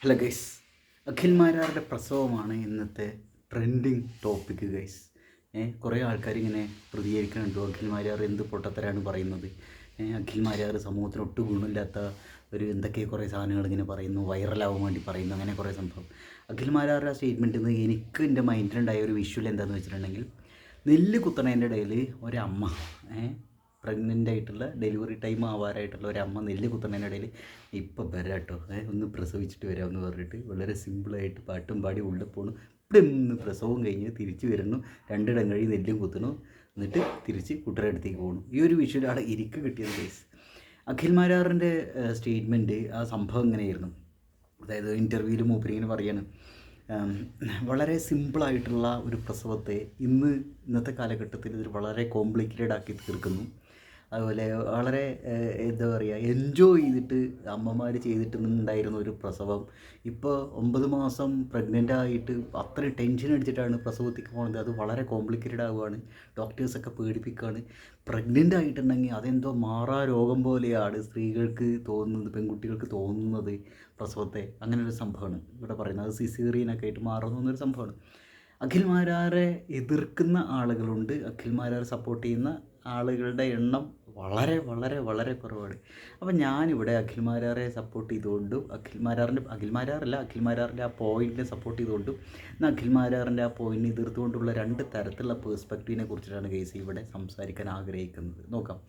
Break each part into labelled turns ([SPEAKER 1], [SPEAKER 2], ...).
[SPEAKER 1] Hello guys, അഖിൽമാരാരുടെ പ്രസവമാണ് ഇന്നത്തെ trending topic guys. കുറേ ആൾക്കാർ ഇങ്ങനെ പ്രതികരിക്കുന്നുണ്ടോ, അഖിൽമാരാർ എന്ത് പൊട്ടത്തരാണ് പറയുന്നത്, അഖിൽമാരാർ സമൂഹത്തിന് ഒട്ടും ഗുണമില്ലാത്ത ഒരു എന്തൊക്കെ കുറേ സാധനങ്ങൾ ഇങ്ങനെ പറയുന്നു, വൈറലാവാൻ വേണ്ടി പറയുന്നു, അങ്ങനെ കുറേ സംഭവം. അഖിൽമാരാരുടെ സ്റ്റേറ്റ്മെൻറ്റിൽ നിന്ന് എനിക്ക് എൻ്റെ മൈൻഡിലുണ്ടായ ഒരു വിഷ്വൽ എന്താണെന്ന് വെച്ചിട്ടുണ്ടെങ്കിൽ, നെല്ല് കുത്തണേൻ്റെ ഇടയിൽ ഒരമ്മ പ്രഗ്നൻ്റ് ആയിട്ടുള്ള ഡെലിവറി ടൈം ആവാറായിട്ടുള്ള ഒരമ്മ നെല്ല് കുത്തുന്നതിനിടയിൽ ഇപ്പം വരാം കേട്ടോ, ഒന്ന് പ്രസവിച്ചിട്ട് വരാമെന്ന് പറഞ്ഞിട്ട് വളരെ സിമ്പിളായിട്ട് പാട്ടും പാടി ഉള്ളിൽ പോകണം. ഇവിടെ നിന്ന് പ്രസവം കഴിഞ്ഞ് തിരിച്ച് വരുന്നു, രണ്ടിടം കഴി നെല്ലും കുത്തണു, എന്നിട്ട് തിരിച്ച് കുട്ടരുടെ അടുത്തേക്ക് പോകണം. ഈ ഒരു വിഷ്വലാണ് എനിക്ക് കിട്ടിയത് കേസ്. അഖിൽമാരാറിൻ്റെ സ്റ്റേറ്റ്മെൻറ്റ്, ആ സംഭവം ഇങ്ങനെയായിരുന്നു. അതായത് ഇൻ്റർവ്യൂവിൽ മൂപ്പരിങ്ങനെ പറയാണ്, വളരെ സിമ്പിളായിട്ടുള്ള ഒരു പ്രസവത്തെ ഇന്നത്തെ കാലഘട്ടത്തിൽ ഇത് വളരെ കോംപ്ലിക്കേറ്റഡ് ആക്കി തീർക്കുന്നു. അതുപോലെ വളരെ എന്താ പറയുക, എൻജോയ് ചെയ്തിട്ട് അമ്മമാർ ചെയ്തിട്ടുണ്ടായിരുന്ന ഒരു പ്രസവം ഇപ്പോൾ 9 മാസം പ്രഗ്നൻ്റ് ആയിട്ട് അത്രയും ടെൻഷൻ അടിച്ചിട്ടാണ് പ്രസവത്തേക്ക് പോകുന്നത്. അത് വളരെ കോംപ്ലിക്കേറ്റഡ് ആവുകയാണ്, ഡോക്ടേഴ്സൊക്കെ പേടിപ്പിക്കുകയാണ്. പ്രഗ്നൻ്റ് ആയിട്ടുണ്ടെങ്കിൽ അതെന്തോ മാറാ രോഗം പോലെയാണ് സ്ത്രീകൾക്ക് തോന്നുന്നത്, പെൺകുട്ടികൾക്ക് തോന്നുന്നത് പ്രസവത്തെ. അങ്ങനെ ഒരു സംഭവമാണ് ഇവിടെ പറയുന്നത്. അത് സിസേറിയനൊക്കെ ആയിട്ട് മാറുന്നൊരു സംഭവമാണ്. അഖിൽമാരാരെ എതിർക്കുന്ന ആളുകളുണ്ട്, അഖിൽമാരാരെ സപ്പോർട്ട് ചെയ്യുന്ന ആളുകളുടെ എണ്ണം വളരെ വളരെ വളരെ കുറവാണ്. അപ്പം ഞാനിവിടെ അഖിൽമാരാറെ സപ്പോർട്ട് ചെയ്തുകൊണ്ടും അഖിൽമാരാറിൻ്റെ ആ പോയിൻറ്റിനെ സപ്പോർട്ട് ചെയ്തുകൊണ്ടും എന്നാൽ അഖിൽമാരാറിൻ്റെ ആ പോയിൻറ്റിനെ എതിർത്തുകൊണ്ടുള്ള രണ്ട് തരത്തിലുള്ള പേഴ്സ്പെക്റ്റീവിനെ കുറിച്ചിട്ടാണ് കേസ് ഇവിടെ സംസാരിക്കാൻ ആഗ്രഹിക്കുന്നത്. നോക്കാം.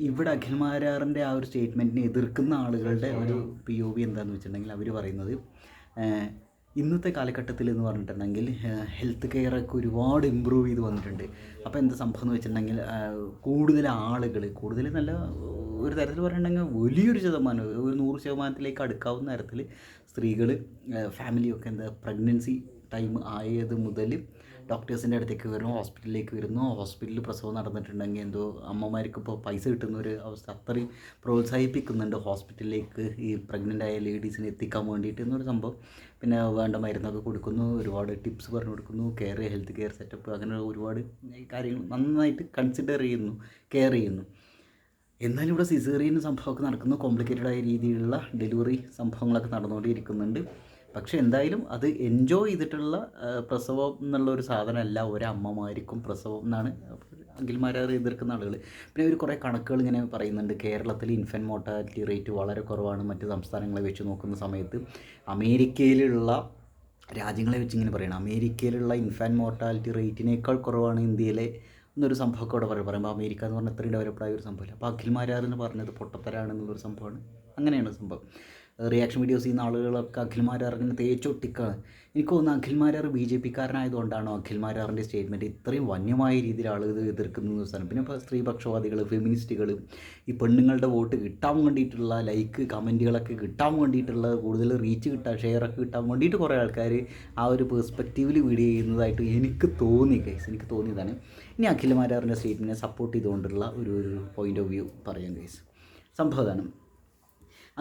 [SPEAKER 1] ഇവിടെ അഖിൽമാരാറിൻ്റെ ആ ഒരു സ്റ്റേറ്റ്മെൻറ്റിനെ എതിർക്കുന്ന ആളുകളുടെ ഒരു POV എന്താണെന്ന് വെച്ചിട്ടുണ്ടെങ്കിൽ, അവർ പറയുന്നത് ഇന്നത്തെ കാലഘട്ടത്തിൽ എന്ന് പറഞ്ഞിട്ടുണ്ടെങ്കിൽ ഹെൽത്ത് കെയറൊക്കെ ഒരുപാട് ഇമ്പ്രൂവ് ചെയ്ത് വന്നിട്ടുണ്ട്. അപ്പോൾ എന്താ സംഭവം എന്ന് വെച്ചിട്ടുണ്ടെങ്കിൽ, കൂടുതൽ നല്ല ഒരു തരത്തിൽ പറഞ്ഞിട്ടുണ്ടെങ്കിൽ വലിയൊരു ശതമാനം, ഒരു 100% അടുക്കാവുന്ന തരത്തിൽ സ്ത്രീകൾ ഫാമിലിയൊക്കെ പ്രഗ്നൻസി ടൈം ആയത് മുതൽ ഡോക്ടേഴ്സിൻ്റെ അടുത്തേക്ക് വരുന്നു, ഹോസ്പിറ്റലിലേക്ക് വരുന്നു. ഹോസ്പിറ്റലിൽ പ്രസവം നടന്നിട്ടുണ്ടെങ്കിൽ എന്തോ അമ്മമാർക്ക് ഇപ്പോൾ പൈസ കിട്ടുന്ന ഒരു അവസ്ഥ അത്രയും പ്രോത്സാഹിപ്പിക്കുന്നുണ്ട് ഹോസ്പിറ്റലിലേക്ക് ഈ പ്രഗ്നൻ്റ് ആയ ലേഡീസിനെ എത്തിക്കാൻ വേണ്ടിയിട്ട് എന്നൊരു സംഭവം. പിന്നെ വേണ്ട മരുന്നൊക്കെ കൊടുക്കുന്നു, ഒരുപാട് ടിപ്സ് പറഞ്ഞു കൊടുക്കുന്നു, ഹെൽത്ത് കെയർ സെറ്റപ്പ്, അങ്ങനെ ഒരുപാട് കാര്യങ്ങൾ നന്നായിട്ട് കൺസിഡർ ചെയ്യുന്നു, കെയർ ചെയ്യുന്നു. എന്നാലും ഇവിടെ സിസേറിയൻ സംഭവമൊക്കെ നടക്കുന്നു, കോംപ്ലിക്കേറ്റഡ് ആയ രീതിയിലുള്ള ഡെലിവറി സംഭവങ്ങളൊക്കെ നടന്നുകൊണ്ടിരിക്കുന്നുണ്ട്. പക്ഷേ എന്തായാലും അത് എൻജോയ് ചെയ്തിട്ടുള്ള പ്രസവം എന്നുള്ള ഒരു സാധനമല്ല ഒരമ്മമാർക്കും പ്രസവം എന്നാണ് അഖിൽമാരാർ എതിർക്കുന്ന ആളുകൾ. പിന്നെ ഒരു കുറേ കണക്കുകൾ ഇങ്ങനെ പറയുന്നുണ്ട്. കേരളത്തിൽ ഇൻഫൻറ്റ് മോർട്ടാലിറ്റി റേറ്റ് വളരെ കുറവാണ് മറ്റ് സംസ്ഥാനങ്ങളെ വെച്ച് നോക്കുന്ന സമയത്ത്. അമേരിക്കയിലുള്ള രാജ്യങ്ങളെ വെച്ച് ഇങ്ങനെ പറയണം, അമേരിക്കയിലുള്ള ഇൻഫൻറ്റ് മോർട്ടാലിറ്റി റേറ്റിനേക്കാൾ കുറവാണ് ഇന്ത്യയിലെ എന്നൊരു സംഭവമൊക്കെ അവിടെ പറയുമ്പോൾ അമേരിക്ക എന്ന് പറഞ്ഞാൽ അത്രയും ഡെവലപ്ഡായ ഒരു സംഭവമില്ല. അപ്പോൾ അഖിൽമാരാർ പറഞ്ഞത് പൊട്ടത്തരാണെന്നുള്ളൊരു സംഭവമാണ്. അങ്ങനെയാണ് സംഭവം. റിയാക്ഷൻ വീഡിയോസ് ചെയ്യുന്ന ആളുകളൊക്കെ അഖിൽമാരാറിനെ തേച്ചൊട്ടിക്കാണ്. എനിക്ക് തോന്നുന്നു അഖിൽമാരാർ BJP-കാരനായതുകൊണ്ടാണോ അഖിൽമാരാറിൻ്റെ സ്റ്റേറ്റ്മെൻറ്റ് ഇത്രയും വന്യമായ രീതിയിൽ ആളുകൾ എതിർക്കുന്ന സ്ഥലം. പിന്നെ ഇപ്പോൾ സ്ത്രീപക്ഷവാദികൾ, ഫെമിനിസ്റ്റുകൾ, ഈ പെണ്ണുങ്ങളുടെ വോട്ട് കിട്ടാൻ വേണ്ടിയിട്ടുള്ള ലൈക്ക് കമൻറ്റുകളൊക്കെ കിട്ടാൻ വേണ്ടിയിട്ടുള്ള കൂടുതൽ റീച്ച് കിട്ടാൻ, ഷെയറൊക്കെ കിട്ടാൻ വേണ്ടിയിട്ട് കുറേ ആൾക്കാർ ആ ഒരു പേഴ്സ്പെക്റ്റീവിൽ വീഡിയോ ചെയ്യുന്നതായിട്ട് എനിക്ക് തോന്നിയതാണ്. ഇനി അഖിൽമാരാറിൻ്റെ സ്റ്റേറ്റ്മെൻറ്റിനെ സപ്പോർട്ട് ചെയ്തുകൊണ്ടുള്ള ഒരു പോയിൻ്റ് ഓഫ് വ്യൂ പറയാം ഗൈസ്. സംഭവമാണ്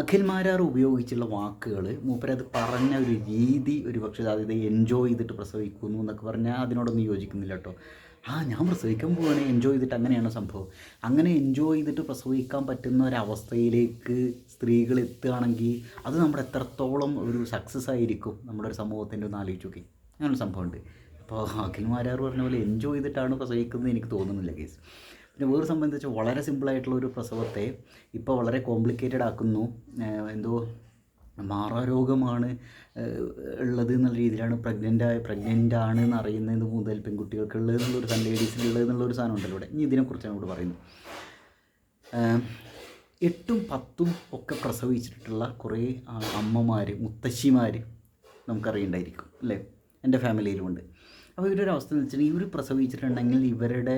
[SPEAKER 1] അഖിൽമാരാർ ഉപയോഗിച്ചുള്ള വാക്കുകൾ, മൂപ്പരത് പറഞ്ഞ ഒരു രീതി, ഒരു പക്ഷേ അതായത് എൻജോയ് ചെയ്തിട്ട് പ്രസവിക്കുന്നു എന്നൊക്കെ പറഞ്ഞാൽ അതിനോടൊന്നും യോജിക്കുന്നില്ല കേട്ടോ. ഞാൻ പ്രസവിക്കാൻ പോവുകയാണ്, എൻജോയ് ചെയ്തിട്ട്, അങ്ങനെയാണ് സംഭവം. അങ്ങനെ എൻജോയ് ചെയ്തിട്ട് പ്രസവിക്കാൻ പറ്റുന്ന ഒരവസ്ഥയിലേക്ക് സ്ത്രീകൾ എത്തുകയാണെങ്കിൽ അത് നമ്മുടെ എത്രത്തോളം ഒരു സക്സസ് ആയിരിക്കും നമ്മുടെ ഒരു സമൂഹത്തിൻ്റെ ഒന്ന് ആലോചിച്ച് നോക്കി. അങ്ങനൊരു സംഭവമുണ്ട്. അപ്പോൾ അഖിൽമാരാർ പറഞ്ഞ പോലെ എൻജോയ് ചെയ്തിട്ടാണ് പ്രസവിക്കുന്നത് എനിക്ക് തോന്നുന്നില്ല കേസ്. പിന്നെ വേറെ സംബന്ധിച്ച് വളരെ സിമ്പിളായിട്ടുള്ള ഒരു പ്രസവത്തെ ഇപ്പോൾ വളരെ കോംപ്ലിക്കേറ്റഡ് ആക്കുന്നു. എന്തോ മാറാരോഗമാണ് ഉള്ളത് എന്നുള്ള രീതിയിലാണ് പ്രഗ്നൻ്റ് ആണ് എന്ന് അറിയുന്നത് മുതൽ പെൺകുട്ടികൾക്കുള്ളത് എന്നുള്ളൊരു ലേഡീസിനുള്ളത് എന്നുള്ളൊരു സാധനം ഉണ്ടല്ലോ ഇവിടെ. ഇനി ഇതിനെക്കുറിച്ചാണ് ഇവിടെ പറയുന്നത്. 8ഉം 10ഉം ഒക്കെ പ്രസവിച്ചിട്ടുള്ള കുറേ അമ്മമാർ, മുത്തശ്ശിമാർ നമുക്കറിയണ്ടായിരിക്കും അല്ലേ, എൻ്റെ ഫാമിലിയിലുമുണ്ട്. അപ്പോൾ ഇവരൊരു അവസ്ഥ എന്ന് വെച്ചിട്ടുണ്ടെങ്കിൽ, ഇവർ പ്രസവിച്ചിട്ടുണ്ടെങ്കിൽ ഇവരുടെ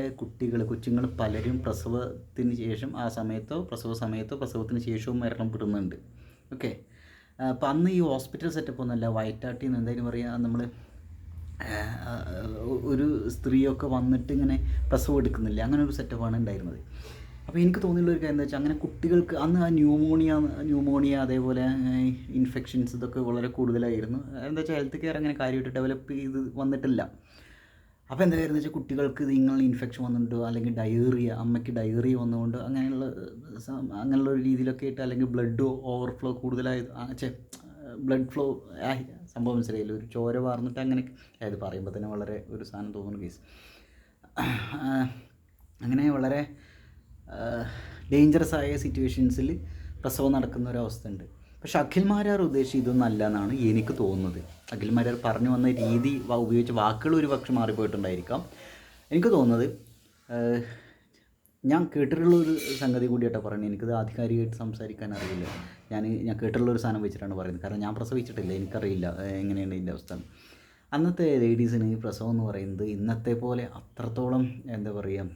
[SPEAKER 1] കൊച്ചുങ്ങൾ പലരും പ്രസവത്തിന് ശേഷം പ്രസവ സമയത്തോ പ്രസവത്തിന് ശേഷവും മരണപ്പെടുന്നുണ്ട്. ഓക്കെ. അപ്പോൾ അന്ന് ഈ ഹോസ്പിറ്റൽ സെറ്റപ്പ് ഒന്നുമല്ല, വയറ്റാട്ടിൽ നിന്ന് എന്തായാലും പറയുക, നമ്മൾ ഒരു സ്ത്രീയൊക്കെ വന്നിട്ട് ഇങ്ങനെ പ്രസവം എടുക്കുന്നില്ല, അങ്ങനെ ഒരു സെറ്റപ്പാണ് ഉണ്ടായിരുന്നത്. അപ്പോൾ എനിക്ക് തോന്നിയുള്ള ഒരു കാര്യം എന്താ വെച്ചാൽ, അങ്ങനെ കുട്ടികൾക്ക് അന്ന് ആ ന്യൂമോണിയ അതേപോലെ ഇൻഫെക്ഷൻസ് ഇതൊക്കെ വളരെ കൂടുതലായിരുന്നു. എന്താ വെച്ചാൽ ഹെൽത്ത് കെയർ അങ്ങനെ കാര്യമായിട്ട് ഡെവലപ്പ് ചെയ്ത് വന്നിട്ടില്ല. അപ്പോൾ എന്തായിരുന്നു വെച്ചാൽ കുട്ടികൾക്ക് നിങ്ങൾ ഇൻഫെക്ഷൻ വന്നിട്ടുണ്ടോ, അല്ലെങ്കിൽ ഡയേറിയ, അമ്മയ്ക്ക് ഡയേറിയ വന്നുകൊണ്ട് അങ്ങനെയുള്ള ഒരു രീതിയിലൊക്കെ ആയിട്ട്, അല്ലെങ്കിൽ ബ്ലഡ് ഓവർഫ്ലോ കൂടുതലായത് ബ്ലഡ് ഫ്ലോ ആയി സംഭവം മനസ്സിലായില്ല, ഒരു ചോര വാർന്നിട്ട് അങ്ങനെ അത് പറയുമ്പോൾ തന്നെ വളരെ ഒരു സാധനം തോന്നുന്ന കേസ്. അങ്ങനെ വളരെ ഡേഞ്ചറസ് ആയ സിറ്റുവേഷൻസിൽ പ്രസവം നടക്കുന്ന ഒരവസ്ഥ ഉണ്ട്. പക്ഷെ അഖിൽ മാരാർ ഉദ്ദേശിച്ച് ഇതൊന്നും അല്ല എന്നാണ് എനിക്ക് തോന്നുന്നത്. അഖിൽ മാരാർ പറഞ്ഞു വന്ന രീതി, ഉപയോഗിച്ച വാക്കുകൾ ഒരു പക്ഷെ മാറിപ്പോയിട്ടുണ്ടായിരിക്കാം. എനിക്ക് തോന്നുന്നത്, ഞാൻ കേട്ടിട്ടുള്ളൊരു സംഗതി കൂടിയായിട്ടാണ് പറയുന്നത്, എനിക്കത് ആധികാരികമായിട്ട് സംസാരിക്കാൻ അറിയില്ല. ഞാൻ കേട്ടിട്ടുള്ളൊരു സാധനം വെച്ചിട്ടാണ് പറയുന്നത്. കാരണം ഞാൻ പ്രസവിച്ചിട്ടില്ല, എനിക്കറിയില്ല എങ്ങനെയാണ് ഇതിൻ്റെ അവസ്ഥ. അന്നത്തെ ലേഡീസിന് ഈ പ്രസവം എന്ന് പറയുന്നത് ഇന്നത്തെ പോലെ അത്രത്തോളം എന്താ പറയുക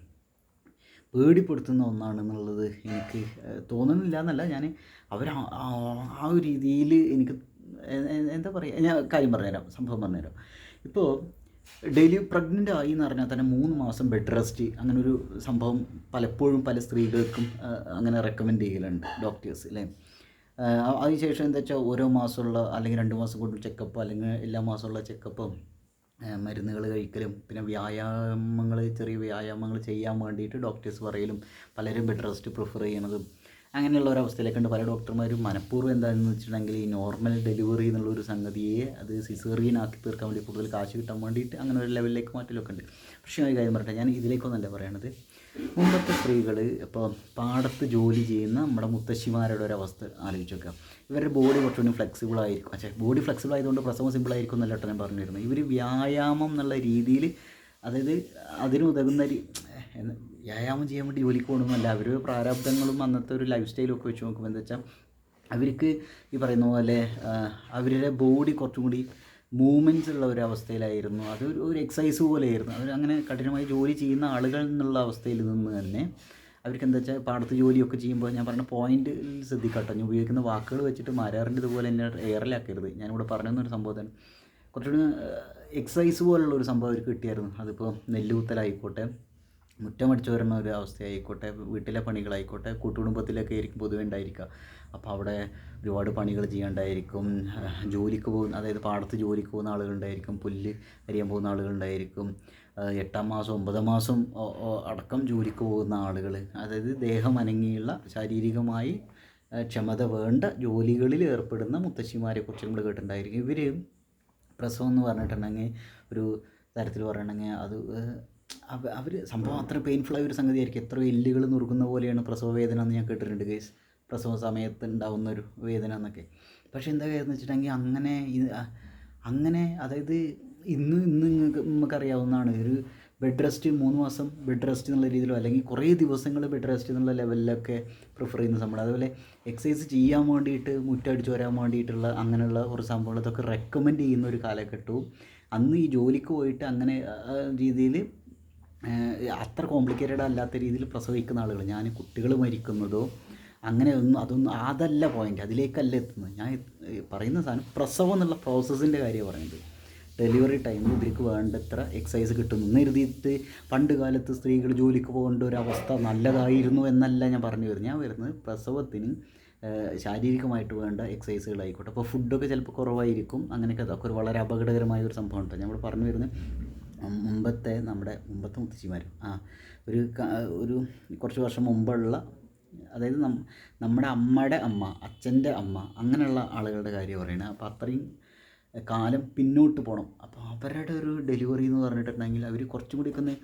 [SPEAKER 1] പേടിപ്പെടുത്തുന്ന ഒന്നാണെന്നുള്ളത് എനിക്ക് തോന്നുന്നില്ല എന്നല്ല, ഞാൻ അവർ ആ ഒരു രീതിയിൽ എനിക്ക് എന്താ പറയുക, ഞാൻ കാര്യം പറഞ്ഞുതരാം, സംഭവം പറഞ്ഞുതരാം. ഇപ്പോൾ പ്രഗ്നൻ്റ് ആയി എന്ന് പറഞ്ഞാൽ തന്നെ 3 മാസം ബെഡ് റെസ്റ്റ് അങ്ങനെ ഒരു സംഭവം പലപ്പോഴും പല സ്ത്രീകൾക്കും അങ്ങനെ റെക്കമെൻഡ് ചെയ്യലുണ്ട് ഡോക്ടേഴ്സ് അല്ലേ. അതിനുശേഷം എന്താ വെച്ചാൽ ഓരോ മാസമുള്ള അല്ലെങ്കിൽ 2 മാസം കൊണ്ട് ചെക്കപ്പ്, അല്ലെങ്കിൽ എല്ലാ മാസമുള്ള ചെക്കപ്പും മരുന്നുകൾ കഴിക്കലും, പിന്നെ ചെറിയ വ്യായാമങ്ങൾ ചെയ്യാൻ വേണ്ടിയിട്ട് ഡോക്ടേഴ്സ് പറയലും, പലരും ബെഡ് റെസ്റ്റ് പ്രിഫർ ചെയ്യണതും അങ്ങനെയുള്ള ഒരവസ്ഥയിലേക്കുണ്ട്. പല ഡോക്ടർമാരും മനഃപൂർവ്വം എന്താണെന്ന് വെച്ചിട്ടുണ്ടെങ്കിൽ ഈ നോർമൽ ഡെലിവറി എന്നുള്ളൊരു സംഗതിയെ അത് സിസേറിയൻ ആക്കി തീർക്കാൻ വേണ്ടി, കൂടുതൽ കാശ് കിട്ടാൻ വേണ്ടിയിട്ട് അങ്ങനെ ഒരു ലെവലിലേക്ക് മാറ്റലൊക്കെ ഉണ്ട്. പക്ഷേ ഒരു കാര്യം പറയട്ടെ, ഞാൻ ഇതിലേക്കൊന്നല്ല പറയണത്. മുമ്പത്തെ സ്ത്രീകൾ ഇപ്പോൾ പാടത്ത് ജോലി ചെയ്യുന്ന നമ്മുടെ മുത്തശ്ശിമാരുടെ ഒരവസ്ഥ ആലോചിച്ച് നോക്കുക. ഇവരുടെ ബോഡി കുറച്ചുകൂടി ഫ്ലെക്സിബിൾ ആയിരിക്കും. പക്ഷേ ബോഡി ഫ്ലെക്സിബിൾ ആയതുകൊണ്ട് പ്രസവം സിമ്പിൾ ആയിരിക്കും എന്നല്ല കേട്ടോ ഞാൻ പറഞ്ഞു വരുന്നത്. ഇവർ വ്യായാമം എന്നുള്ള രീതിയിൽ, അതായത് അതിന് ഉതകുന്ന വ്യായാമം ചെയ്യാൻ വേണ്ടി ജോലിക്ക് പോകണമെന്നല്ല, അവർ പ്രാരാബ്ദങ്ങളും അന്നത്തെ ഒരു ലൈഫ് സ്റ്റൈലും ഒക്കെ വെച്ച് നോക്കുമ്പോൾ എന്താ വെച്ചാൽ അവർക്ക് ഈ പറയുന്ന പോലെ അവരുടെ ബോഡി കുറച്ചും കൂടി മൂവ്മെൻറ്റ്സ് ഉള്ള ഒരു അവസ്ഥയിലായിരുന്നു. അത് ഒരു എക്സസൈസ് പോലെയായിരുന്നു. അവർ അങ്ങനെ കഠിനമായി ജോലി ചെയ്യുന്ന ആളുകൾ എന്നുള്ള അവസ്ഥയിൽ നിന്ന് തന്നെ അവർക്ക് എന്താ വെച്ചാൽ പാടത്ത് ജോലിയൊക്കെ ചെയ്യുമ്പോൾ ഞാൻ പറഞ്ഞ പോയിന്റ് ശ്രദ്ധിക്കട്ടോ, ഞാൻ ഉപയോഗിക്കുന്ന വാക്കുകൾ വെച്ചിട്ട് മാരാറിൻ്റെ ഇതുപോലെ തന്നെ എയറിലാക്കരുത്. ഞാനിവിടെ പറഞ്ഞൊരു സംഭവത്തിന് കുറച്ചുകൂടി എക്സസൈസ് പോലുള്ള ഒരു സംഭവം അവർക്ക് കിട്ടിയായിരുന്നു. അതിപ്പോൾ നെല്ലുകുത്തലായിക്കോട്ടെ, മുറ്റമടിച്ചു വരുന്ന ഒരു അവസ്ഥയായിക്കോട്ടെ, വീട്ടിലെ പണികളായിക്കോട്ടെ, കൂട്ടുകുടുംബത്തിലൊക്കെ ആയിരിക്കും പൊതുവെ ഉണ്ടായിരിക്കുക. അപ്പോൾ അവിടെ ഒരുപാട് പണികൾ ചെയ്യാണ്ടായിരിക്കും. ജോലിക്ക് പോകുന്ന, അതായത് പാടത്ത് ജോലിക്ക് പോകുന്ന ആളുകളുണ്ടായിരിക്കും, പുല്ല് അരിയാൻ പോകുന്ന ആളുകളുണ്ടായിരിക്കും, 8-ാം മാസം 9-ാം മാസം അടക്കം ജോലിക്ക് പോകുന്ന ആളുകൾ, അതായത് ദേഹം അനങ്ങിയുള്ള ശാരീരികമായി ക്ഷമത വേണ്ട ജോലികളിൽ ഏർപ്പെടുന്ന മുത്തശ്ശിമാരെ കുറിച്ച് നമ്മൾ കേട്ടിട്ടുണ്ടായിരിക്കും. ഇവർ പ്രസവം എന്ന് പറഞ്ഞിട്ടുണ്ടെങ്കിൽ ഒരു തരത്തിൽ പറയണമെങ്കിൽ അത് അവർ സംഭവം അത്ര പെയിൻഫുള്ളായ ഒരു സംഗതിയായിരിക്കും. എത്ര എല്ലുകൾ നുറുക്കുന്ന പോലെയാണ് പ്രസവ വേദന എന്ന് ഞാൻ കേട്ടിട്ടുണ്ട് കേസ്. പ്രസവ സമയത്ത് ഉണ്ടാകുന്ന ഒരു വേദന എന്നൊക്കെ. പക്ഷേ എന്താ കാര്യം എന്ന് വെച്ചിട്ടുണ്ടെങ്കിൽ അങ്ങനെ അതായത് ഇന്ന് നമുക്കറിയാവുന്നതാണ്, ഒരു ബെഡ് റെസ്റ്റ് 3 മാസം ബെഡ് റെസ്റ്റ് എന്നുള്ള രീതിയിലോ അല്ലെങ്കിൽ കുറേ ദിവസങ്ങൾ ബെഡ് റെസ്റ്റ് എന്നുള്ള ലെവലിലൊക്കെ പ്രിഫർ ചെയ്യുന്ന സംഭവം. അതുപോലെ എക്സസൈസ് ചെയ്യാൻ വേണ്ടിയിട്ട്, മുറ്റടിച്ച് വരാൻ വേണ്ടിയിട്ടുള്ള അങ്ങനെയുള്ള കുറച്ച് സംഭവങ്ങൾ ഇതൊക്കെ റെക്കമെൻഡ് ചെയ്യുന്ന ഒരു കാലഘട്ടവും അന്ന് ഈ ജോലിക്ക് പോയിട്ട് അങ്ങനെ രീതിയിൽ അത്ര കോംപ്ലിക്കേറ്റഡ് അല്ലാത്ത രീതിയിൽ പ്രസവിക്കുന്ന ആളുകൾ, ഞാൻ കുട്ടികൾ മരിക്കുന്നതോ അങ്ങനെ അതല്ല പോയിൻ്റ്, അതിലേക്കല്ല എത്തുന്നത്. ഞാൻ പറയുന്ന സാധനം പ്രസവം എന്നുള്ള പ്രോസസ്സിൻ്റെ കാര്യമാണ് പറയുന്നത്. ഡെലിവറി ടൈമിൽ ഇവർക്ക് വേണ്ടത്ര എക്സസൈസ് കിട്ടുന്നു എന്ന് എഴുതിയിട്ട് പണ്ട് കാലത്ത് സ്ത്രീകൾ ജോലിക്ക് പോകേണ്ട ഒരു അവസ്ഥ നല്ലതായിരുന്നു എന്നല്ല ഞാൻ പറഞ്ഞു വരുന്നത്. ഞാൻ വരുന്നത് പ്രസവത്തിന് ശാരീരികമായിട്ട് വേണ്ട എക്സസൈസുകളായിക്കോട്ടെ. അപ്പോൾ ഫുഡൊക്കെ ചിലപ്പോൾ കുറവായിരിക്കും, അങ്ങനെയൊക്കെ അതൊക്കെ ഒരു വളരെ അപകടകരമായ ഒരു സംഭവം ഉണ്ട്. നമ്മൾ പറഞ്ഞു വരുന്നത് മുമ്പത്തെ മുത്തശ്ശിമാർ ഒരു കുറച്ച് വർഷം മുമ്പുള്ള, അതായത് നമ്മുടെ അമ്മയുടെ അമ്മ, അച്ഛൻ്റെ അമ്മ, അങ്ങനെയുള്ള ആളുകളുടെ കാര്യം പറയണത്. അപ്പോൾ അത്രയും കാലം പിന്നോട്ട് പോകണം. അപ്പോൾ അവരുടെ ഒരു ഡെലിവറി എന്ന് പറഞ്ഞിട്ടുണ്ടെങ്കിൽ അവർ കുറച്ചും കൂടി ഒന്ന്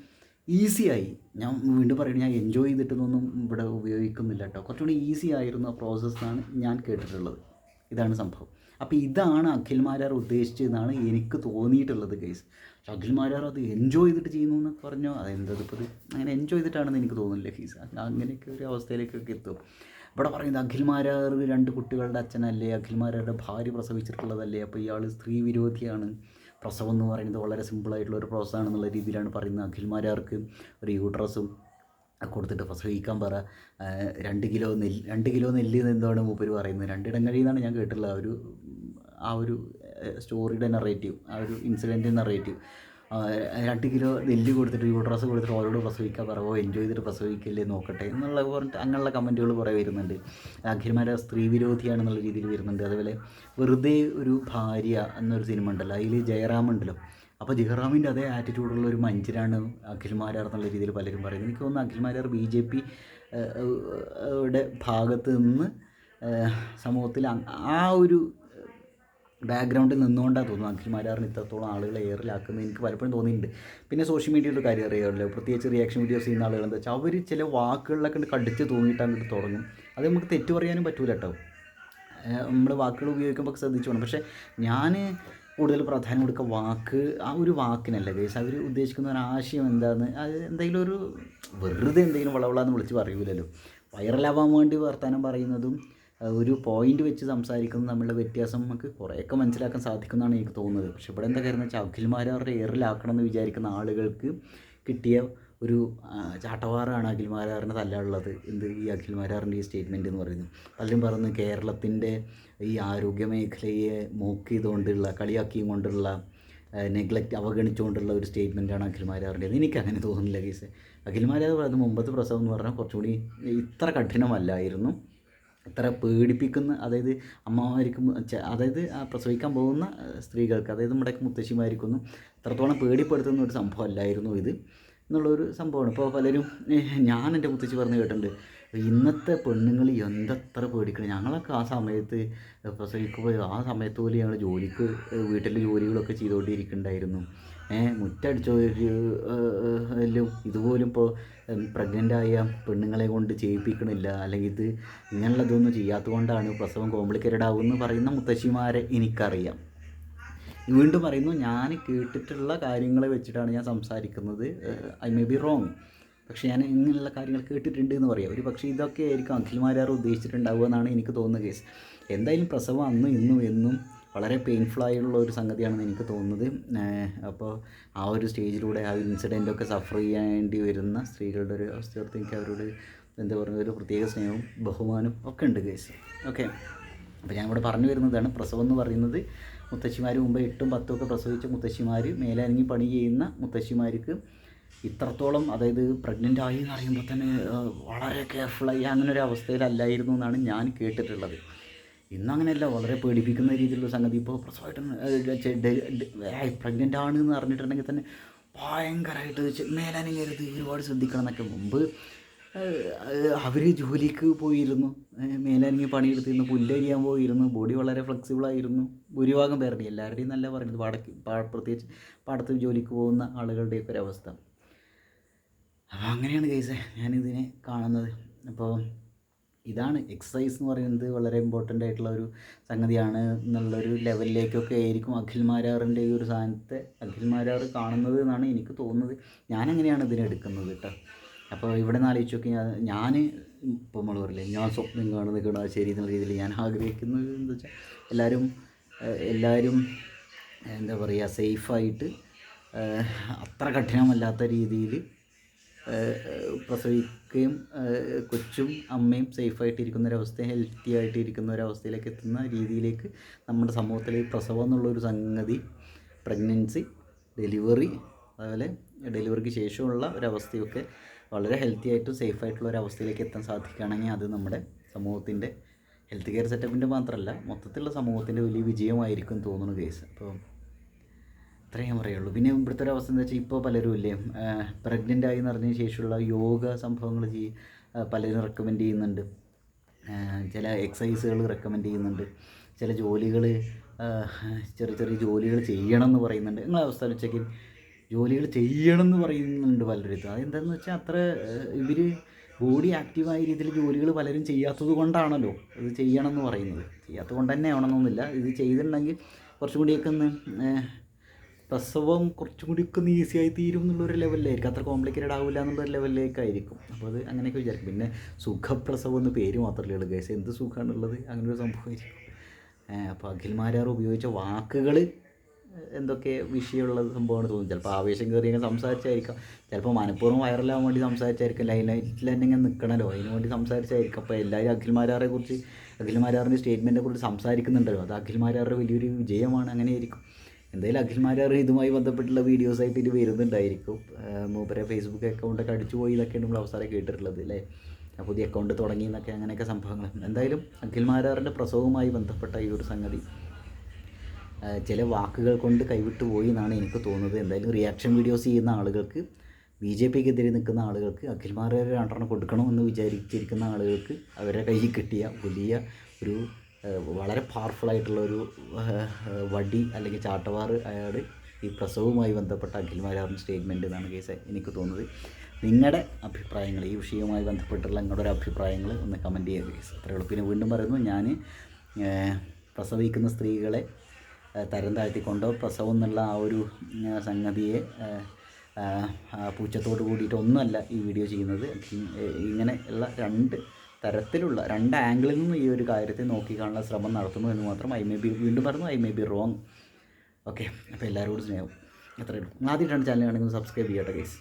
[SPEAKER 1] ഈസിയായി, ഞാൻ വീണ്ടും പറയുന്നത്, ഞാൻ എൻജോയ് ചെയ്തിട്ടൊന്നും ഇവിടെ ഉപയോഗിക്കുന്നില്ല കേട്ടോ, കുറച്ചുകൂടി ഈസി ആയിരുന്നു ആ പ്രോസസ്സാണ് ഞാൻ കേട്ടിട്ടുള്ളത്. ഇതാണ് സംഭവം. അപ്പോൾ ഇതാണ് അഖിൽ മാരാർ ഉദ്ദേശിച്ചതെന്നാണ് എനിക്ക് തോന്നിയിട്ടുള്ളത് കേസ്. പക്ഷെ അഖിൽ മാരാർ അത് എൻജോയ് ചെയ്തിട്ട് ചെയ്യുന്നു എന്നൊക്കെ പറഞ്ഞോ, അതെന്തതിപ്പോൾ അങ്ങനെ എൻജോയ് ചെയ്തിട്ടാണെന്ന് എനിക്ക് തോന്നുന്നില്ല കേസ്. അങ്ങനെയൊക്കെ ഒരു അവസ്ഥയിലേക്കൊക്കെ എത്തും. ഇവിടെ പറയുന്നത് അഖിൽ മാരാർ 2 കുട്ടികളുടെ അച്ഛനല്ലേ, അഖിൽ മാരാരുടെ ഭാര്യ പ്രസവിച്ചിട്ടുള്ളതല്ലേ, അപ്പോൾ ഇയാൾ സ്ത്രീ വിരോധിയാണ്, പ്രസവം എന്ന് പറയുന്നത് വളരെ സിമ്പിളായിട്ടുള്ള ഒരു പ്രോസസ്സാണെന്നുള്ള രീതിയിലാണ് പറയുന്നത്. അഖിൽ മാരാർക്ക് ഒരു യൂട്രസും കൊടുത്തിട്ട് പ്രസവിക്കാൻ പറ, 2 കിലോ നെല്ല് എന്താണ് മൂപ്പര് പറയുന്നത്, 2 ഇടങ്ങഴി എന്നാണ് ഞാൻ കേട്ടിട്ടുള്ളത്. ആ ഒരു സ്റ്റോറിയുടെ നറേറ്റീവ്, ആ ഒരു ഇൻസിഡൻറ്റ് നറേറ്റീവ്, 2 കിലോ നെല്ല് കൊടുത്തിട്ട് യൂട്രസ് കൊടുത്തിട്ട് അവരോട് പ്രസവിക്കാൻ പറയുമോ, എൻജോയ് ചെയ്തിട്ട് പ്രസവിക്കല്ലേ നോക്കട്ടെ എന്നുള്ള പറഞ്ഞിട്ട് അങ്ങനെയുള്ള കമൻറ്റുകൾ കുറേ വരുന്നുണ്ട്. അഖിൽമാരെ സ്ത്രീ വിരോധിയാണെന്നുള്ള രീതിയിൽ വരുന്നുണ്ട്. അതുപോലെ വെറുതെ ഒരു ഭാര്യ എന്നൊരു സിനിമ ഉണ്ടല്ലോ, അതിൽ ജയറാം ഉണ്ടല്ലോ, അപ്പോൾ ജയറാമിൻ്റെ അതേ ആറ്റിറ്റ്യൂഡുള്ള ഒരു മനുഷ്യനാണ് അഖിൽ മാരാർ എന്നുള്ള രീതിയിൽ പലരും പറയുന്നത്. എനിക്ക് തോന്നുന്നു അഖിൽ മാരാർ BJP യുടെ ഭാഗത്ത് നിന്ന് സമൂഹത്തിൽ ആ ഒരു ബാക്ക്ഗ്രൗണ്ടിൽ നിന്നുകൊണ്ടാണ് തോന്നുന്നു അഖിൽ മാരാറിന് ഇത്രത്തോളം ആളുകളെ എയറിലാക്കുന്നത് എനിക്ക് പലപ്പോഴും തോന്നിയിട്ടുണ്ട്. പിന്നെ സോഷ്യൽ മീഡിയയുടെ കാര്യം അറിയാമല്ലോ, പ്രത്യേകിച്ച് റിയാക്ഷൻ വീഡിയോസ് ചെയ്യുന്ന ആളുകൾ എന്താ വെച്ചാൽ അവർ ചില വാക്കുകളിലൊക്കെ കടിച്ച് തൂങ്ങിയിട്ട് അങ്ങോട്ട് തുടങ്ങും. അത് നമുക്ക് തെറ്റു പറയാനും പറ്റൂല കേട്ടോ, നമ്മൾ വാക്കുകൾ ഉപയോഗിക്കുമ്പോൾ ശ്രദ്ധിച്ചു വേണം. പക്ഷേ ഞാൻ കൂടുതൽ പ്രാധാന്യം കൊടുക്കുക ആ ഒരു വാക്കിനല്ല ഗൈസ്. അവർ ഉദ്ദേശിക്കുന്ന ഒരു ആശയം എന്താണെന്ന്, അത് എന്തെങ്കിലും ഒരു വെറുതെ എന്തെങ്കിലും വളവളാന്ന് വിളിച്ച് പറയൂലല്ലോ. വൈറലാവാൻ വേണ്ടി വർത്തമാനം പറയുന്നതും ഒരു പോയിൻ്റ് വെച്ച് സംസാരിക്കുന്നതും തമ്മിലുള്ള വ്യത്യാസം നമുക്ക് കുറേയൊക്കെ മനസ്സിലാക്കാൻ സാധിക്കുന്നതാണ് എനിക്ക് തോന്നുന്നത്. പക്ഷേ ഇവിടെ എന്താ കാര്യം വെച്ചാൽ അഖിൽ മാരാറുടെ എയറിലാക്കണം എന്ന് വിചാരിക്കുന്ന ആളുകൾക്ക് കിട്ടിയ ഒരു ചാട്ടവാറാണ് അഖിൽ മാരാറിന് തല്ലാനുള്ളത്. ഈ അഖിൽ മാരാറിൻ്റെ ഈ സ്റ്റേറ്റ്മെൻറ്റ് എന്ന് പറയുന്നത്. പലരും പറയുന്നത് കേരളത്തിൻ്റെ ഈ ആരോഗ്യ മേഖലയെ മോക്ക് ചെയ്തുകൊണ്ടുള്ള, കളിയാക്കിയും കൊണ്ടുള്ള, നെഗ്ലക്റ്റ് അവഗണിച്ചുകൊണ്ടുള്ള ഒരു സ്റ്റേറ്റ്മെൻറ്റാണ് അഖിൽ മാരാറിൻ്റെത്. എനിക്കങ്ങനെ തോന്നുന്നില്ല കേസ്. അഖിൽ മാരാർ പറയുന്നത് മുമ്പത്തെ പ്രസവം എന്ന് പറഞ്ഞാൽ കുറച്ചുകൂടി ഇത്ര കഠിനമല്ലായിരുന്നു, ഇത്ര പേടിപ്പിക്കുന്ന, അതായത് അമ്മമാർക്കും അതായത് പ്രസവിക്കാൻ പോകുന്ന സ്ത്രീകൾക്ക്, അതായത് നമ്മുടെ മുത്തശ്ശിമാർക്കൊന്നും ഇത്രത്തോളം പേടിപ്പെടുത്തുന്ന ഒരു സംഭവം അല്ലായിരുന്നു ഇത് എന്നുള്ളൊരു സംഭവമാണ്. ഇപ്പോൾ പലരും, ഞാൻ എൻ്റെ മുത്തശ്ശി പറഞ്ഞ് കേട്ടിട്ടുണ്ട്, ഇന്നത്തെ പെണ്ണുങ്ങൾ എന്തത്ര പേടിക്കണം, ഞങ്ങളൊക്കെ ആ സമയത്ത് പ്രസവിക്കുമ്പോൾ ആ സമയത്ത് പോലും ഞങ്ങൾ ജോലിക്ക് വീട്ടിലെ ജോലികളൊക്കെ ചെയ്തുകൊണ്ടിരിക്കുന്നുണ്ടായിരുന്നു. മുറ്റടിച്ചോലും ഇതുപോലും ഇപ്പോൾ പ്രഗ്നൻ്റായ പെണ്ണുങ്ങളെ കൊണ്ട് ചെയ്യിപ്പിക്കണില്ല, അല്ലെങ്കിൽ ഇത് ഇങ്ങനെയുള്ളതൊന്നും ചെയ്യാത്തത് കൊണ്ടാണ് പ്രസവം കോംപ്ലിക്കേറ്റഡ് ആകുമെന്ന് പറയുന്ന മുത്തശ്ശിമാരെ എനിക്കറിയാം. വീണ്ടും പറയുന്നു, ഞാൻ കേട്ടിട്ടുള്ള കാര്യങ്ങളെ വെച്ചിട്ടാണ് ഞാൻ സംസാരിക്കുന്നത്. ഐ മേ ബി റോങ്, പക്ഷേ ഞാൻ ഇങ്ങനെയുള്ള കാര്യങ്ങൾ കേട്ടിട്ടുണ്ട് എന്ന് പറയാം. ഒരു പക്ഷേ ഇതൊക്കെ ആയിരിക്കും അഖിൽ മാരാർ ഉദ്ദേശിച്ചിട്ടുണ്ടാവുക എന്നാണ് എനിക്ക് തോന്നുന്ന കേസ്. എന്തായാലും പ്രസവം അന്നും ഇന്നും എന്നും വളരെ പെയിൻഫുള്ളായുള്ള ഒരു സംഗതിയാണെന്ന് എനിക്ക് തോന്നുന്നത്. അപ്പോൾ ആ ഒരു സ്റ്റേജിലൂടെ ആ ഇൻസിഡൻറ്റൊക്കെ സഫർ ചെയ്യേണ്ടി വരുന്ന സ്ത്രീകളുടെ ഒരു അവസ്ഥയോർത്ത് എനിക്ക് അവരോട് എന്താ പറയുക, ഒരു പ്രത്യേക സ്നേഹവും ബഹുമാനവും ഒക്കെ ഉണ്ട് കേസ്. ഓക്കെ, അപ്പോൾ ഞാനിവിടെ പറഞ്ഞു വരുന്നതാണ്, പ്രസവം എന്ന് പറയുന്നത് മുത്തശ്ശിമാർ മുമ്പ് 8ഉം 10ഉം ഒക്കെ പ്രസവിച്ച മുത്തശ്ശിമാർ, മേലനങ്ങി പണി ചെയ്യുന്ന മുത്തശ്ശിമാർക്ക് ഇത്രത്തോളം, അതായത് പ്രഗ്നൻ്റ് ആയി എന്ന് പറയുമ്പോൾ തന്നെ വളരെ കെയർഫുള്ളായി അങ്ങനെ ഒരു അവസ്ഥയിലല്ലായിരുന്നു എന്നാണ് ഞാൻ കേട്ടിട്ടുള്ളത്. ഇന്നങ്ങനെയല്ല, വളരെ പേടിപ്പിക്കുന്ന രീതിയിലുള്ള സംഗതി. ഇപ്പോൾ പ്രസവമായിട്ട് പ്രഗ്നൻ്റ് ആണ് എന്ന് അറിഞ്ഞിട്ടുണ്ടെങ്കിൽ തന്നെ ഭയങ്കരമായിട്ട് മേലനങ്ങരുത്, ഒരുപാട് ശ്രദ്ധിക്കണം എന്നൊക്കെ. മുമ്പ് അവർ ജോലിക്ക് പോയിരുന്നു, മേലനങ്ങി പണിയെടുത്തിരുന്നു, പുല്ലരിയാൻ പോയിരുന്നു, ബോഡി വളരെ ഫ്ലെക്സിബിളായിരുന്നു. ഭൂരിഭാഗം പേരുടെ, എല്ലാവരുടെയും നല്ല പറയുന്നത്, പ്രത്യേകിച്ച് പാടത്ത് ജോലിക്ക് പോകുന്ന ആളുകളുടെയൊക്കെ ഒരവസ്ഥ. അപ്പോൾ അങ്ങനെയാണ് കേസ് ഞാനിതിനെ കാണുന്നത്. അപ്പോൾ ഇതാണ് എക്സസൈസ് എന്ന് പറയുന്നത്, വളരെ ഇമ്പോർട്ടൻ്റ് ആയിട്ടുള്ള ഒരു സംഗതിയാണ് എന്നുള്ളൊരു ലെവലിലേക്കൊക്കെ ആയിരിക്കും അഖിൽ മാരാറിൻ്റെ ഈ ഒരു സാധനത്തെ അഖിൽ മാരാർ കാണുന്നത് എന്നാണ് എനിക്ക് തോന്നുന്നത്. ഞാനങ്ങനെയാണ് ഇതിനെ എടുക്കുന്നത് കേട്ടോ. അപ്പോൾ ഇവിടെ നിന്ന് ആലോചിച്ച് നോക്കി, ഞാൻ ഇപ്പോൾ നമ്മൾ പറയില്ലേ, ഞാൻ സ്വപ്നം കാണുന്ന ശരി എന്നുള്ള രീതിയിൽ ഞാൻ ആഗ്രഹിക്കുന്നത് എന്താ വെച്ചാൽ എല്ലാവരും എന്താ പറയുക, സേഫായിട്ട് അത്ര കഠിനമല്ലാത്ത രീതിയിൽ പ്രസവിക്കുകയും കൊച്ചും അമ്മയും സേഫായിട്ടിരിക്കുന്ന ഒരവസ്ഥ, ഹെൽത്തി ആയിട്ടിരിക്കുന്ന ഒരവസ്ഥയിലേക്ക് എത്തുന്ന രീതിയിലേക്ക് നമ്മുടെ സമൂഹത്തിൽ പ്രസവം എന്നുള്ളൊരു സംഗതി, പ്രഗ്നൻസി, ഡെലിവറി, അതുപോലെ ഡെലിവറിക്ക് ശേഷമുള്ള ഒരവസ്ഥയൊക്കെ വളരെ ഹെൽത്തി ആയിട്ടും സേഫായിട്ടുള്ള ഒരവസ്ഥയിലേക്ക് എത്താൻ സാധിക്കുകയാണെങ്കിൽ അത് നമ്മുടെ സമൂഹത്തിൻ്റെ ഹെൽത്ത് കെയർ സെറ്റപ്പിൻ്റെ മാത്രമല്ല മൊത്തത്തിലുള്ള സമൂഹത്തിൻ്റെ വലിയ വിജയമായിരിക്കും തോന്നുന്നു കേസ്. അപ്പോൾ അത്രേ ഞാൻ പറയുള്ളൂ. പിന്നെ ഇവിടുത്തെ ഒരു അവസ്ഥ എന്താ വെച്ചാൽ, ഇപ്പോൾ പലരും ഇല്ലേ പ്രഗ്നൻ്റ് ആയി എന്ന് പറഞ്ഞതിന് ശേഷമുള്ള യോഗ സംഭവങ്ങൾ പലരും റെക്കമെൻഡ് ചെയ്യുന്നുണ്ട്, ചില എക്സസൈസുകൾ റെക്കമെൻഡ് ചെയ്യുന്നുണ്ട്, ചില ജോലികൾ ചെറിയ ചെറിയ ജോലികൾ ചെയ്യണം എന്ന് പറയുന്നുണ്ട്. നിങ്ങളെ അവസ്ഥ വെച്ചെങ്കിൽ ജോലികൾ ചെയ്യണം എന്ന് പറയുന്നുണ്ട് പലരും. അതെന്താണെന്ന് വെച്ചാൽ, അത്ര ഇവർ ബോഡി ആക്റ്റീവായ രീതിയിൽ ജോലികൾ പലരും ചെയ്യാത്തത് കൊണ്ടാണല്ലോ ഇത് ചെയ്യണം എന്ന് പറയുന്നത്. ചെയ്യാത്തത് കൊണ്ട് തന്നെ ആവണമെന്നൊന്നുമില്ല, ഇത് ചെയ്തിട്ടുണ്ടെങ്കിൽ കുറച്ചും കൂടിയൊക്കെ ഒന്ന് പ്രസവം കുറച്ചും കൂടിയൊക്കെ ഒന്ന് ഈസിയായി തീരും എന്നുള്ളൊരു ലെവലിലായിരിക്കും, അത്ര കോംപ്ലിക്കേറ്റഡ് ആവില്ല എന്നുള്ളൊരു ലെവലിലേക്കായിരിക്കും. അപ്പോൾ അത് അങ്ങനെയൊക്കെ വിചാരിക്കും. പിന്നെ സുഖപ്രസവം എന്ന് പേര് മാത്രമേ ഉള്ളൂ ഗൈസ്, എന്ത് സുഖമാണുള്ളത്, അങ്ങനൊരു സംഭവമായിരിക്കും. അപ്പോൾ അഖിൽ മാരാർ ഉപയോഗിച്ച വാക്കുകൾ എന്തൊക്കെ വിഷയമുള്ള സംഭവമാണ് തോന്നുന്നത്. ചിലപ്പോൾ ആവേശം കയറി അങ്ങനെ സംസാരിച്ചായിരിക്കാം, ചിലപ്പോൾ മനഃപൂർവ്വം വൈറലാവാൻ വേണ്ടി സംസാരിച്ചായിരിക്കും, ലൈറ്റിൽ തന്നെ ഇങ്ങനെ നിൽക്കണമല്ലോ അതിന് വേണ്ടി സംസാരിച്ചായിരിക്കും. അപ്പോൾ എല്ലാവരും അഖിൽ മാരാറിൻ്റെ സ്റ്റേറ്റ്മെൻറ്റിനെ കുറിച്ച് സംസാരിക്കുന്നുണ്ടല്ലോ, അത് അഖിൽ മാരാറിൻ്റെ വലിയൊരു വിജയമാണ്. അങ്ങനെയായിരിക്കും. എന്തായാലും അഖിൽ മാരാർ ഇതുമായി ബന്ധപ്പെട്ടുള്ള വീഡിയോസായിട്ട് ഇത് വരുന്നുണ്ടായിരിക്കും. മൂപ്പരെ ഫേസ്ബുക്ക് അക്കൗണ്ടൊക്കെ അടിച്ചു പോയി എന്നൊക്കെയാണ് നമ്മൾ അവസാനം കേട്ടിട്ടുള്ളത് അല്ലേ, പുതിയ അക്കൗണ്ട് തുടങ്ങി എന്നൊക്കെ, അങ്ങനെയൊക്കെ സംഭവങ്ങൾ. എന്തായാലും അഖിൽ മാരാറിൻ്റെ പ്രസവവുമായി ബന്ധപ്പെട്ട ഈ ഒരു സംഗതി ചില വാക്കുകൾ കൊണ്ട് കൈവിട്ടു പോയി എന്നാണ് എനിക്ക് തോന്നുന്നത്. എന്തായാലും റിയാക്ഷൻ വീഡിയോസ് ചെയ്യുന്ന ആളുകൾക്ക്, ബി ജെ പിക്കെതിരെ നിൽക്കുന്ന ആളുകൾക്ക്, അഖിൽമാരാർ രണ്ടെണ്ണം കൊടുക്കണമെന്ന് വിചാരിച്ചിരിക്കുന്ന ആളുകൾക്ക് അവരുടെ കയ്യിൽ കിട്ടിയ വലിയ ഒരു വളരെ പവർഫുള്ളായിട്ടുള്ളൊരു വടി അല്ലെങ്കിൽ ചാട്ടവാറ് അയാൾ ഈ പ്രസവവുമായി ബന്ധപ്പെട്ട അഖിൽമാരാറിൻ്റെ സ്റ്റേറ്റ്മെൻറ്റ് എന്നാണ് കേസ് എനിക്ക് തോന്നുന്നത്. നിങ്ങളുടെ അഭിപ്രായങ്ങൾ, ഈ വിഷയവുമായി ബന്ധപ്പെട്ടുള്ള നിങ്ങളുടെ ഒരു അഭിപ്രായങ്ങൾ ഒന്ന് കമൻറ്റ് ചെയ്യുക കേസ്. അത്രയേ ഉള്ളൂ. പിന്നെ വീണ്ടും പറയുന്നു, ഞാൻ പ്രസവിക്കുന്ന സ്ത്രീകളെ തരം താഴ്ത്തിക്കൊണ്ടോ പ്രസവം എന്നുള്ള ആ ഒരു സംഗതിയെ പൂച്ചത്തോട് കൂടിയിട്ടൊന്നുമല്ല ഈ വീഡിയോ ചെയ്യുന്നത്. ഇങ്ങനെ ഉള്ള രണ്ട് തരത്തിലുള്ള രണ്ട് ആംഗിളിൽ നിന്നും ഈ ഒരു കാര്യത്തെ നോക്കിക്കാണുന്ന ശ്രമം നടത്തുന്നു എന്ന് മാത്രം. വീണ്ടും പറഞ്ഞു, I may be wrong. Okay, അപ്പോൾ എല്ലാവരോടും സ്നേഹം. അത്രയേ ഉള്ളൂ. ആദ്യമായിട്ടാണ് ചാനൽ ആണെങ്കിൽ സബ്സ്ക്രൈബ് ചെയ്യട്ടെ ഗൈസ്.